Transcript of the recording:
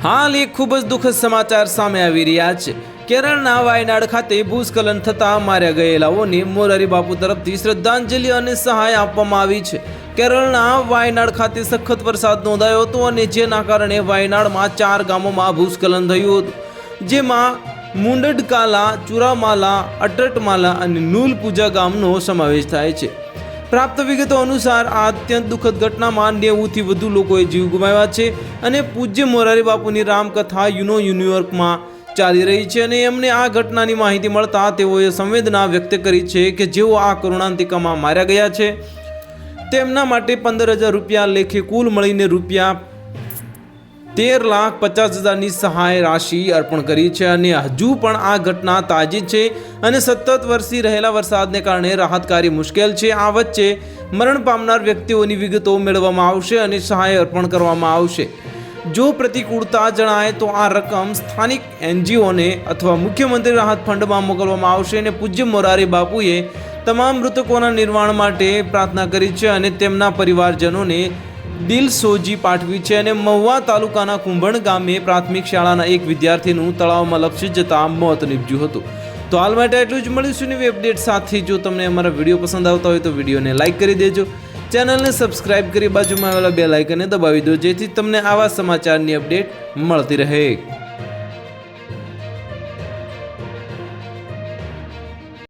હાલ એક ખૂબ જ દુઃખદ સમાચાર સામે આવી રહ્યા છે। કેરળના વાયનાડ ખાતે ભૂસ્ખલન થતાં માર્યા ગયેલાઓને મોરારી બાપુ તરફથી શ્રદ્ધાંજલિ અને સહાય આપવામાં આવી છે। કેરળના વાયનાડ ખાતે સખત વરસાદ નોંધાયો હતો અને જેના કારણે વાયનાડમાં 4 ગામોમાં ભૂસ્ખલન થયું હતું, જેમાં મુંડડકાલા, ચુરામાલા, અટ્ટમાલા અને નૂલપૂજા ગામનો સમાવેશ થાય છે। પ્રાપ્ત વિગતો અનુસાર આ અત્યંત દુઃખદ ઘટનામાં 90થી વધુ લોકોએ જીવ ગુમાવ્યા છે અને પૂજ્ય મોરારી બાપુની રામકથા ન્યૂયોર્કમાં ચાલી રહી છે અને એમને આ ઘટનાની માહિતી મળતા તેઓએ સંવેદના વ્યક્ત કરી છે કે જેઓ આ કરુણાંતિકામાં માર્યા ગયા છે તેમના માટે 15,000 રૂપિયા લેખે કુલ મળીને રૂપિયા 13,50,000ની સહાય રાશિ અર્પણ કરી છે અને હજુ પણ આ ઘટના તાજી છે અને સતત વરસી રહેલા વરસાદને કારણે રાહત કાર્ય મુશ્કેલ છે। આ વચ્ચે મરણ પામનાર વ્યક્તિઓની વિગતો મેળવવામાં આવશે અને સહાય અર્પણ કરવામાં આવશે। જો પ્રતિકૂળતા જણાય તો આ રકમ સ્થાનિક NGOને અથવા મુખ્યમંત્રી રાહત ફંડમાં મોકલવામાં આવશે અને પૂજ્ય મોરારી બાપુએ તમામ મૃતકોના નિર્વાણ માટે પ્રાર્થના કરી છે અને તેમના પરિવારજનોને દિલસોજી પાઠવી છે અને મહુવા તાલુકાના કુંભણ ગામે પ્રાથમિક શાળાના એક વિદ્યાર્થીનું તળાવમાં લપસી જતા મોત નીપજ્યું હતું। તો હાલ માટે એટલું જ। મળીશું નવી અપડેટ સાથે। જો તમને અમારા વિડીયો પસંદ આવતા હોય તો વિડીયોને લાઇક કરી દેજો, ચેનલને સબસ્ક્રાઇબ કરી બાજુમાં આવેલા બેલ આઇકનને દબાવી દો, જેથી તમને આવા સમાચારની અપડેટ મળતી રહે।